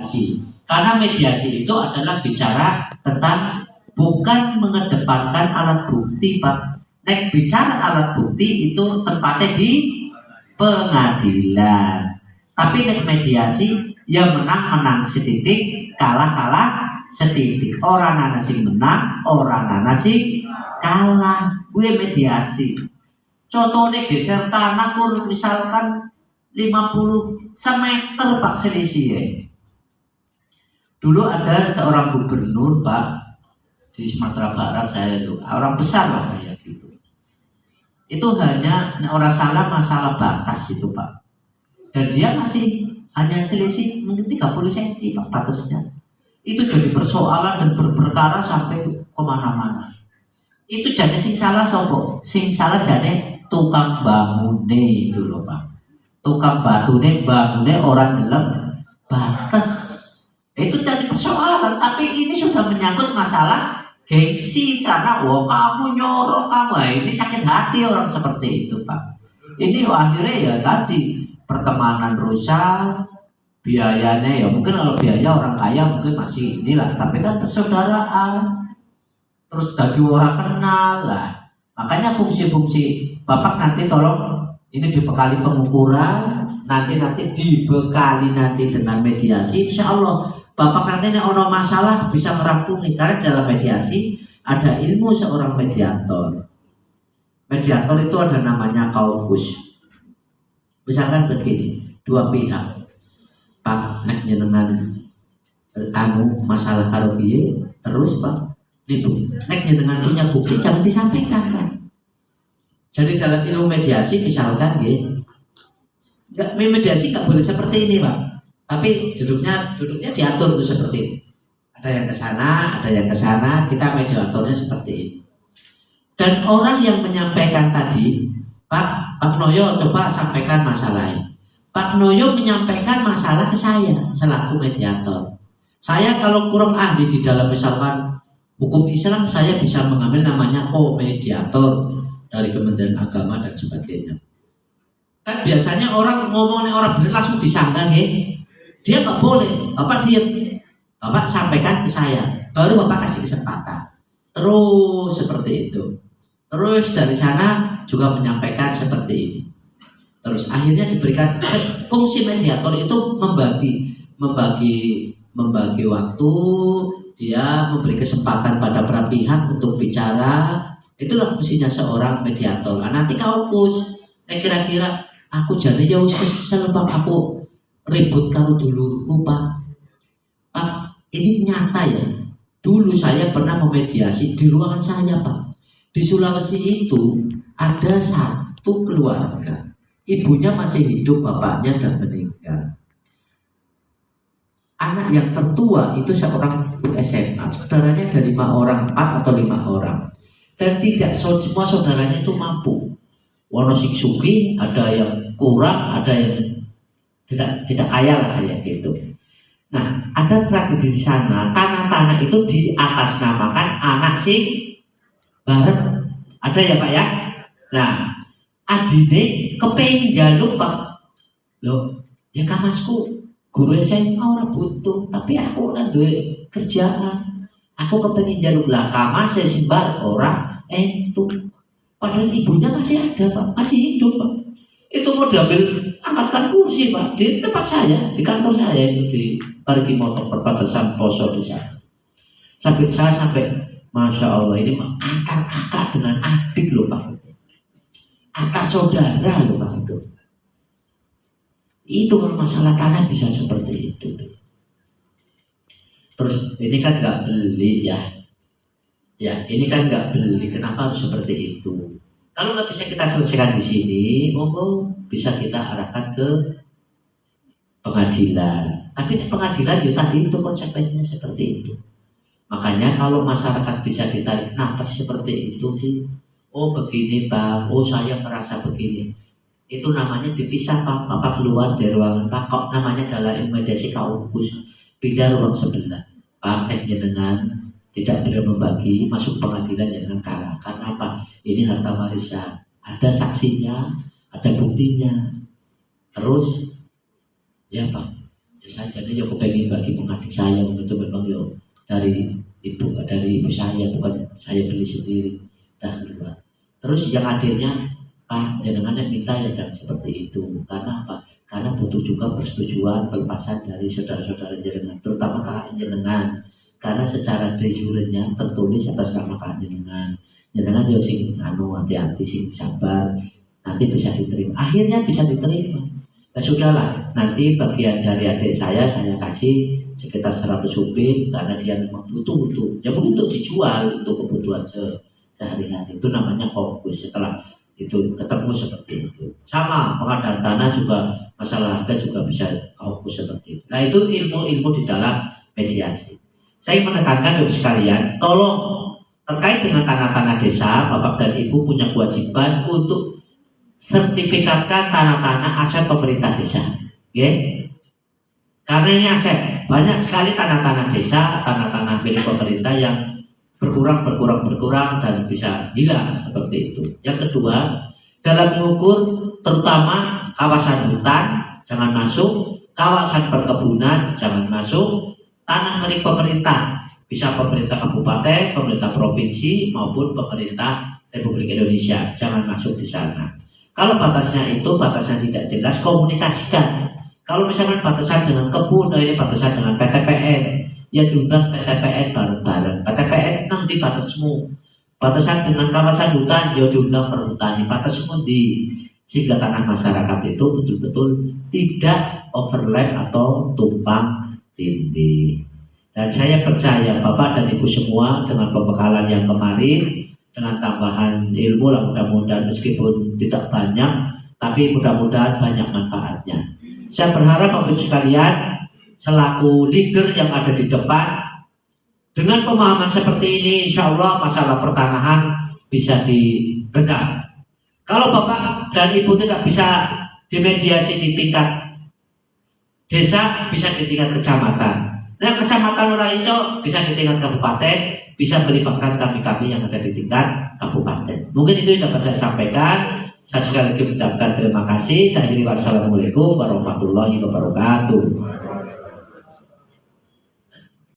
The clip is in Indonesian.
mediasi. Karena mediasi itu adalah bicara tentang bukan mengedepankan alat bukti, Pak. Nek bicara alat bukti itu tempatnya di pengadilan. Tapi nek mediasi ya menang setitik, kalah setitik. Orang nana sing menang, orang nana sing kalah. Gue mediasi. Contohnya geser tanah pun misalkan 50 semeter Pak selisih ya. Dulu ada seorang gubernur Pak di Sumatera Barat, saya itu orang besar lah kayak gitu. Itu hanya orang salah masalah batas itu Pak. Dan dia masih hanya selisih mungkin 30 cm Pak batasnya. Itu jadi persoalan dan berperkara sampai kemana-mana. Itu jadi sing salah sopo, sing salah jadi tukang bangune itu loh Pak. Tukang bangunnya orang dalam batas. Itu jadi persoalan, tapi ini sudah menyangkut masalah gengsi karena kamu nyorok kamu, ini sakit hati orang seperti itu Pak. Ini akhirnya ya tadi pertemanan rusak, biayanya ya mungkin kalau biaya orang kaya mungkin masih inilah, tapi kan persaudaraan, terus tadi orang kenal lah. Makanya fungsi-fungsi Bapak nanti tolong ini dibekali pengukuran, nanti dibekali nanti dengan mediasi, insya Allah Bapak nanti ono masalah bisa merampungi. Karena dalam mediasi ada ilmu seorang mediator. Mediator itu ada namanya kaukus. Misalkan begini, dua pihak, Pak nek jenengan masalah karo piye, terus Pak ibu nek jenengan punya bukti jangan disampaikan Pak. Jadi dalam ilmu mediasi misalkan mediasi nggak boleh seperti ini Pak. Tapi duduknya diatur tuh seperti ini. Ada yang ke sana, ada yang ke sana, kita mediatornya seperti ini. Dan orang yang menyampaikan tadi, Pak Noyo coba sampaikan masalahnya. Pak Noyo menyampaikan masalah ke saya selaku mediator. Saya kalau kurang ahli di dalam misalkan hukum Islam, saya bisa mengambil namanya ko-mediator dari Kementerian Agama dan sebagainya. Kan biasanya orang ngomongnya orang benar langsung disanggah ya. Dia nggak boleh, Bapak diam, Bapak sampaikan ke saya, baru Bapak kasih kesempatan. Terus seperti itu. Terus dari sana juga menyampaikan seperti ini. Terus akhirnya diberikan fungsi mediator itu membagi waktu, dia memberi kesempatan pada para pihak untuk bicara. Itulah fungsinya seorang mediator. Nah, nanti kaukus, kira-kira aku jadi ya wis kesel Pak, aku ribut karo dulurku Pak. Ini nyata ya. Dulu saya pernah memediasi di ruangan saya Pak. Di Sulawesi itu ada satu keluarga, ibunya masih hidup, bapaknya sudah meninggal. Anak yang tertua itu seorang SMA, saudaranya ada 5 orang, 4 atau 5 orang. Dan tidak semua saudaranya itu mampu. Wono sing sugih, ada yang kurang, ada yang tidak kaya lah kayak gitu. Nah, ada tradisi di sana, tanah-tanah itu diatasnamakan anak sing bareng. Ada ya Pak ya? Nah, adine kepengin jaluk Pak. Loh, ya Kamasku, guru SMA ora butuh, tapi aku ora duwe kerjaan. Aku kepengin jaluk lah Kamas sembar ora itu. Padahal ibunya masih ada Pak, masih hidup Pak. Itu mau diambil, angkatkan kursi Pak di tempat saya, di kantor saya itu di Parigi Motong perbatasan Poso di sana. Sampai Masya Allah, ini antar kakak dengan adik loh Pak, antar saudara loh Pak itu. Itu kalau masalah tanah bisa seperti itu. Terus ini kan nggak beli ya, ini kan nggak beli, kenapa harus seperti itu? Kalau nggak bisa kita selesaikan di sini, monggo bisa kita arahkan ke pengadilan. Tapi pengadilan ya tadi itu konsekuensinya seperti itu. Makanya kalau masyarakat bisa ditarik, kenapa sih seperti itu sih? Oh begini Pak, oh saya merasa begini. Itu namanya dipisah Pak, Bapak keluar dari ruangan Pak, kok namanya adalah mediasi kaukus, pindah ruang sebelah. Pak jenengan tidak boleh membagi, masuk pengadilan jangan kalah. Karena apa? Ini harta warisan, ada saksinya, ada buktinya. Terus ya Pak, Saya jadi yo kepengen bagi pengadik saya itu memang yo dari ibu saya, bukan saya beli sendiri dahulu Pak. Terus yang adiknya, Pak jangan minta ya jangan seperti itu. Karena apa? Karena butuh juga persetujuan pelepasan dari saudara-saudara jenengan, terutama kakak jenengan. Karena secara de jure-nya tertulis atas nama kakak jenengan. Jenengan yo sing hati-hati, sing sabar, nanti bisa diterima. Akhirnya bisa diterima. Ya sudahlah, nanti bagian dari adik saya kasih sekitar 100 upin karena dia memang butuh, ya mungkin untuk dijual untuk kebutuhan sehari-hari. Itu namanya fokus. Setelah itu ketemu seperti itu, sama pengadaan tanah juga masalah harga juga bisa fokus seperti itu. Nah itu ilmu-ilmu di dalam mediasi. Saya menekankan untuk sekalian, tolong terkait dengan tanah-tanah desa, Bapak dan Ibu punya kewajiban untuk sertifikatkan tanah-tanah aset pemerintah desa, okay? Karena ini aset, banyak sekali tanah-tanah desa, tanah-tanah milik pemerintah yang berkurang dan bisa hilang seperti itu. Yang kedua, dalam mengukur terutama kawasan hutan jangan masuk, kawasan perkebunan jangan masuk, tanah milik pemerintah, bisa pemerintah kabupaten, pemerintah provinsi maupun pemerintah Republik Indonesia, jangan masuk di sana. Kalau batasnya tidak jelas, komunikasikan. Kalau misalkan batasan dengan kebun, ini batasan dengan PTPN, ya diundang PTPN bareng-bareng. PTPN nang di batasmu. Batasan dengan kawasan hutan, ya diundang perhutani. Batasmu di sehingga tanah masyarakat itu betul-betul tidak overlap atau tumpang tindih. Dan saya percaya Bapak dan Ibu semua dengan pembekalan yang kemarin, dengan tambahan ilmu lah mudah-mudahan meskipun tidak banyak, tapi mudah-mudahan banyak manfaatnya. Saya berharap Bapak sekalian selaku leader yang ada di depan, dengan pemahaman seperti ini insya Allah masalah pertanahan bisa dibenar. Kalau Bapak dan Ibu tidak bisa dimediasi di tingkat desa, bisa di tingkat kecamatan. Nah kecamatan ora iso bisa di tingkat kabupaten, bisa melibatkan kami-kami yang ada di tingkat kabupaten. Mungkin itu yang dapat saya sampaikan. Saya sekali lagi mengucapkan terima kasih. Saya akhiri wassalamualaikum warahmatullahi wabarakatuh.